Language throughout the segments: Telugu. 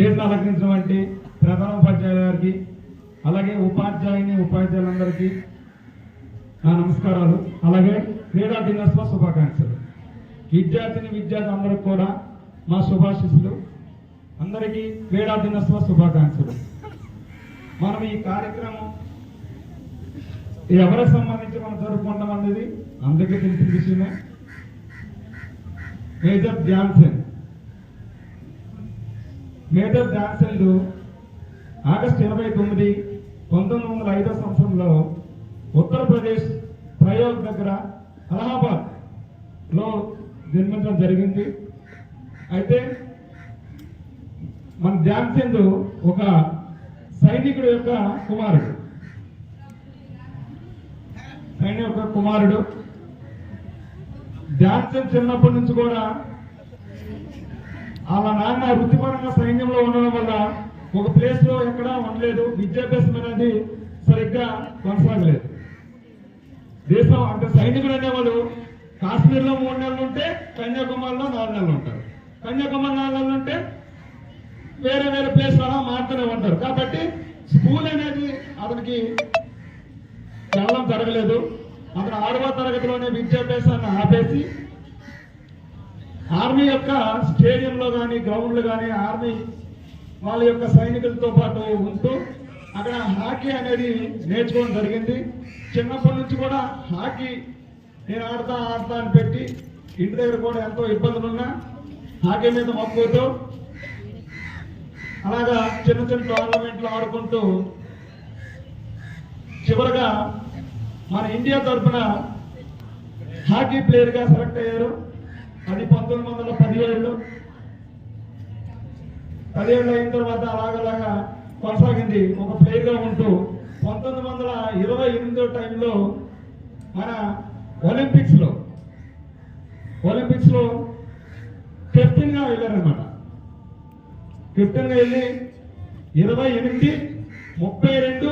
స్టేజ్ను అలంకరించినటువంటి ప్రధాన ఉపాధ్యాయుల గారికి అలాగే ఉపాధ్యాయులందరికీ నా నమస్కారాలు. అలాగే క్రీడా దినోత్సవ శుభాకాంక్షలు. విద్యార్థులందరికీ కూడా మా శుభాశీస్సులు. అందరికీ క్రీడా దినోత్సవ శుభాకాంక్షలు. మనం ఈ కార్యక్రమం ఎవరికి సంబంధించి మనం జరుపుకుంటాం అనేది అందరికీ తెలిసిన విషయమే. మేజర్ ధ్యాన్ చంద్ ఆగస్టు 29, 1905 సంవత్సరంలో ఉత్తరప్రదేశ్ ప్రయోగ్ దగ్గర అలహాబాద్ లో జన్మించడం జరిగింది. అయితే మన ధ్యాన్ చంద్ ఒక సైనికుడు యొక్క కుమారుడు. ధ్యాన్ చంద్ చిన్నప్పటి నుంచి కూడా వాళ్ళ నాన్న వృత్తిపరంగా సైన్యంలో ఉండడం వల్ల ఒక ప్లేస్ లో ఎక్కడా ఉండలేదు. విద్యాభ్యాసం అనేది సరిగ్గా కొనసాగలేదు. దేశం అంటే సైనికుడు అనేవాళ్ళు కాశ్మీర్లో 3 నెలలు ఉంటే కన్యాకుమారిలో 4 నెలలు ఉంటారు. కన్యాకుమారి 4 నెలలు ఉంటే వేరే వేరే ప్లేస్ అలా మారుతూనే ఉంటారు. కాబట్టి స్కూల్ అనేది అతనికి వెళ్ళడం జరగలేదు. అతను 6వ తరగతిలోనే విద్యాభ్యాసాన్ని ఆపేసి ఆర్మీ యొక్క స్టేడియంలో కానీ గ్రౌండ్లు కానీ ఆర్మీ వాళ్ళ యొక్క సైనికులతో పాటు ఉంటూ అక్కడ హాకీ అనేది నేర్చుకోవడం జరిగింది. చిన్నప్పటి నుంచి కూడా హాకీ నేను ఆడతా అని పెట్టి ఇంటి దగ్గర కూడా ఎంతో ఇబ్బందులున్నా హాకీ మీద మక్కువతో అలాగా చిన్న టోర్నమెంట్లు ఆడుకుంటూ చివరిగా మన ఇండియా తరఫున హాకీ ప్లేయర్గా సెలెక్ట్ అయ్యారు. అది 1917 అయిన తర్వాత అలాగలాగా కొనసాగింది. ఒక ప్లేయర్గా ఉంటూ 1928 టైంలో మన ఒలింపిక్స్ లో కెప్టెన్ గా వెళ్ళారనమాట. కెప్టెన్ గా వెళ్ళి 28, 32,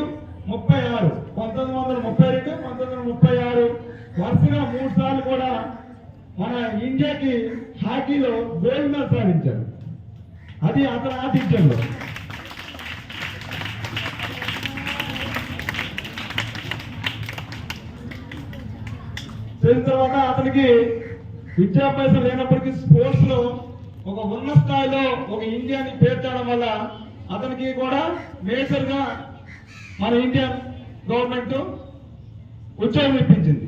36 1932, 1936 వరుసగా 3 సార్లు కూడా మన ఇండియాకి హాకీలో గోల్డ్ మెడల్ సాధించారు. అది అతని ఆతిథ్యంలో. తర్వాత అతనికి విద్యాభ్యాసం లేనప్పటికీ స్పోర్ట్స్ లో ఒక ఉన్నత స్థాయిలో ఒక ఇండియాని పేర్చడం వల్ల అతనికి కూడా మేజర్ గా మన ఇండియన్ గవర్నమెంట్ ఉద్యోగం ఇప్పించింది.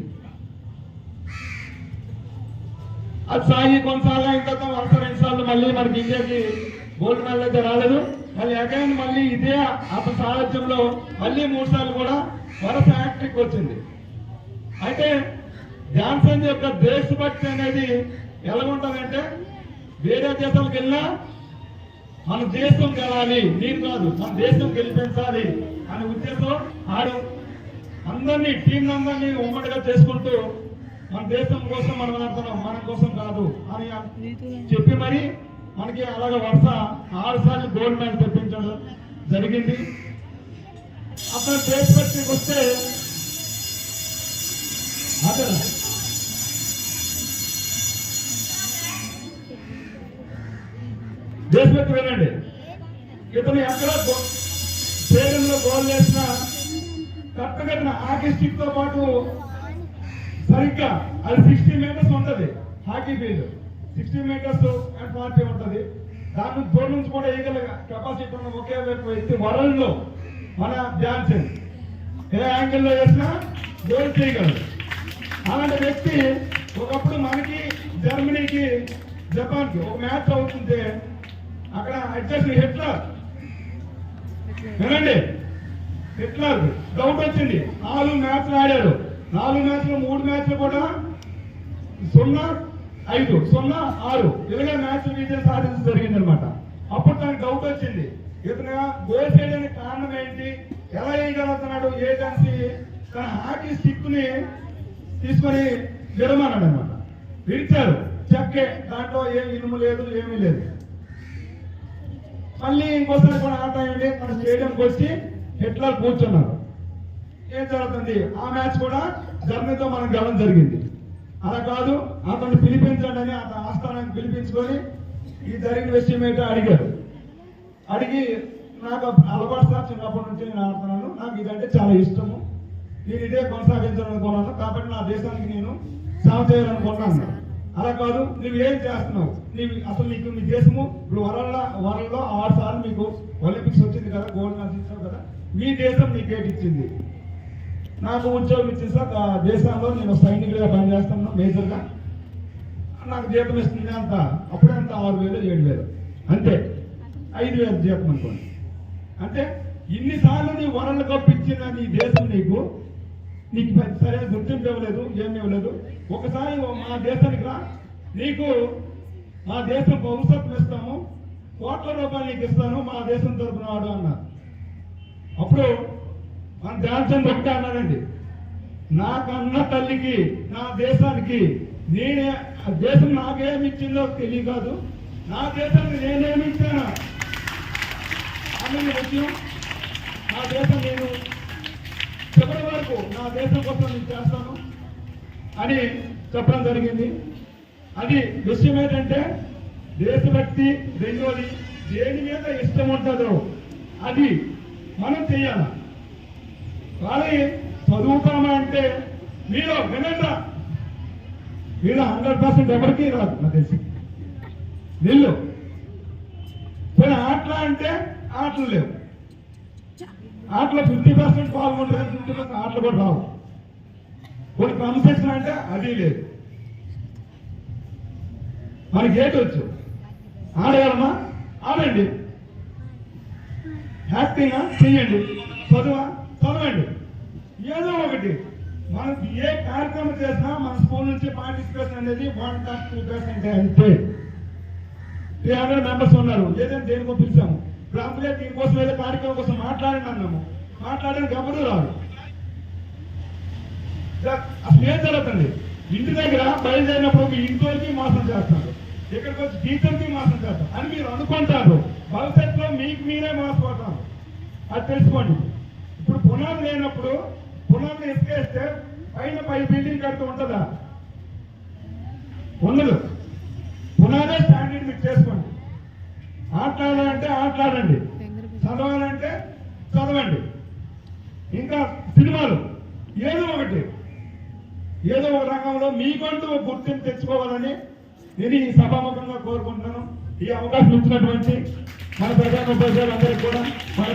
అది సాగి కొనసాగా ఇంకా వరుస 2 సార్లు మళ్ళీ మనకి ఇండియాకి గోల్డ్ మెడల్ అయితే రాలేదు. మళ్ళీ ఇదే అతని సారథ్యంలో మళ్ళీ 3 సార్లు కూడా వరుస హ్యాట్రిక్ వచ్చింది. అయితే ధ్యాన్ చంద్ యొక్క దేశభక్తి అనేది ఎలా ఉంటుందంటే వేరే దేశాలకు వెళ్ళినా మన దేశం గెలాలి, నేను కాదు మన దేశం గెలిపించాలి అనే ఉద్దేశం ఆడు అందరినీ టీంలందరినీ ఉమ్మడిగా చేసుకుంటూ మన దేశం కోసం మనం ఆడుతున్నాం, మన కోసం కాదు అని చెప్పి మరి మనకి అలాగే వరుస 6 సార్లు గోల్డ్ మెడల్ తెప్పించడం జరిగింది. అతను దేశభక్తికి వస్తే అతను దేశభక్తి వినండి. ఇతను ఎక్కడ స్టేడియంలో గోల్ చేసిన కట్టగట్టిన హాకీ స్టిక్ తో పాటు సరిగ్గా అది 60 మీటర్స్ ఉంటుంది. హాకీ ఫీల్డ్ 60 మీటర్స్ అండ్ 40 ఉంటుంది. దాన్ని దూరం నుంచి కూడా వేయగల కెపాసిటీ ఉన్న ఒకే వ్యక్తి వరల్డ్ లో మన ధ్యాన్ చంద్. ఏ యాంగిల్లో వేసినా గోల్ చేయగలరు. అలాంటి వ్యక్తి ఒకప్పుడు మనకి జర్మనీకి జపాన్కి ఒక మ్యాచ్ అవుతుంటే అక్కడ అడ్జస్ట్ హిట్లర్ డౌట్ వచ్చింది. 4 మ్యాచ్లు ఆడారు. 4 మ్యాచ్లు 3 మ్యాచ్లు కూడా 0-5, 0-6 ఇలాగే మ్యాచ్ విజయం సాధించడం జరిగింది అనమాట. అప్పుడు తనకు డౌట్ వచ్చింది, ఇతను గోల్ చేయడానికి కారణం ఏంటి, ఎలా వేయగలుగుతున్నాడు ఏంటని తన హాకీ స్టిక్ ని తీసుకొని విరమన్నాడు అనమాట. విడిచారు చెక్కే, దాంట్లో ఏం ఇనుము లేదు, ఏమీ లేదు. మళ్ళీ ఇంకోసారి కూడా ఆట అయ్యండి మన స్టేడియంకి వచ్చి హిట్లర్ కూర్చున్నారు. ఏం జరుగుతుంది, ఆ మ్యాచ్ కూడా జర్మనీతో మనం గెలవడం జరిగింది. అలా కాదు, అతన్ని పిలిపించండి అని అతని ఆస్థానాన్ని పిలిపించుకొని ఈ జరిగిన విషయం ఏంటో అడిగారు. అడిగి నాకు అలవాటు సార్ చిన్నప్పటి నుంచి నేను ఆడుతున్నాను, నాకు ఇదంటే చాలా ఇష్టము, నేను ఇదే కొనసాగించాలనుకున్నాను, కాబట్టి నా దేశానికి నేను సేవ చేయాలనుకున్నాను. అలా కాదు, నువ్వు ఏం చేస్తున్నావు, అసలు నీకు మీ దేశము ఇప్పుడు వరల్డ్లో 6 సార్లు మీకు ఒలింపిక్స్ వచ్చింది కదా, గోల్డ్ మెడల్స్ ఇచ్చావు కదా, మీ దేశం నీకేటి ఇచ్చింది? నాకు ఉద్యోగం ఇచ్చింది సార్, దేశంలో నేను సైనికుడిగా పనిచేస్తున్నాను మేజర్గా, నాకు జీతం ఇస్తుంది అంత, అప్పుడే అంత 6,000 7,000 అంతే, 5,000 జీతం అనుకోండి. అంటే ఇన్నిసార్లు నీ వరల్డ్ కప్ ఇచ్చిన నీ దేశం నీకు సరైన గుర్తింపు ఇవ్వలేదు, ఏమి ఇవ్వలేదు. ఒకసారి మా దేశానికి రా, నీకు మా దేశం భవిష్యత్తు ఇస్తాము, కోట్ల రూపాయలు నీకు ఇస్తాను, మా దేశం తరపున వాడు అన్నారు. అప్పుడు మన జాన్సన్ ఒకటే అన్నాడండి, నాకన్న తల్లికి నా దేశానికి నేనే, దేశం నాకేమి ఇచ్చిందో తెలియదు, నా దేశానికి నేనేమి ఇచ్చాను అన్నది ముఖ్యం. నా దేశం నేను చివరి వరకు నా దేశం కోసం నేను చేస్తాను అని చెప్పడం జరిగింది. అది విషయం ఏంటంటే దేశభక్తి, రెండోది దేని మీద ఇష్టం ఉంటుందో అది మనం చెయ్యాలి. కానీ చదువుతామా అంటే మీరు వినండి, వీళ్ళు 100% ఎవరికి రాదు నాకు తెలిసి, వీళ్ళు కొన్ని ఆటలు అంటే ఆటలు లేవు, ఆటలో 50% పాల్గొంటారు, 50% ఆటలు కూడా రావు. కొన్ని క్రమశిక్షణ అంటే అది లేదు. మనకి ఏటి వచ్చు, ఆడగలమా ఆడండి, యాక్టింగ్ చెయ్యండి, చదవండి, ఏదో ఒకటి. మనకి ఏ కార్యక్రమం చేసినా మన స్కూల్ నుంచి పార్టిసిపేషన్ అనేది 1-2% అంతే. 300 మెంబర్స్ ఉన్నారు, ఏదైనా దేనికో పిలిచాము, ఇప్పుడు దీనికోసం ఏదో కార్యక్రమం కోసం మాట్లాడండి అన్నాము, మాట్లాడడానికి ఎవరు రాదు. అసలు ఏం జరుగుతుంది, ఇంటి దగ్గర బయలుదేరినప్పుడు మీ ఇంట్లోకి మోసం చేస్తారు, ఇక్కడికి వచ్చి టీచర్కి మోసం చేస్తారు అని మీరు అనుకుంటారు, భవిష్యత్తులో మీకు మీరే మోసపోతారు, అది తెలుసుకోండి. ఇప్పుడు పునాది లేనప్పుడు పునాది ఎత్తుకేస్తే పైన 10 బిల్డింగ్ కడుతూ ఉంటుందా? ఉండదు. పునాదే స్టాండర్డ్ మీరు చేసుకోండి. ఆటలాడాలంటే ఆటలాడండి, చదవాలంటే చదవండి, ఇంకా సినిమాలు ఏదో ఒకటి, ఏదో ఒక రంగంలో మీకంటూ గుర్తింపు తెచ్చుకోవాలని నేను ఈ సభాముఖంగా కోరుకుంటున్నాను. ఈ అవకాశం ఇచ్చినటువంటి మన ప్రధాన ఉపాధ్యాయులందరికీ కూడా మన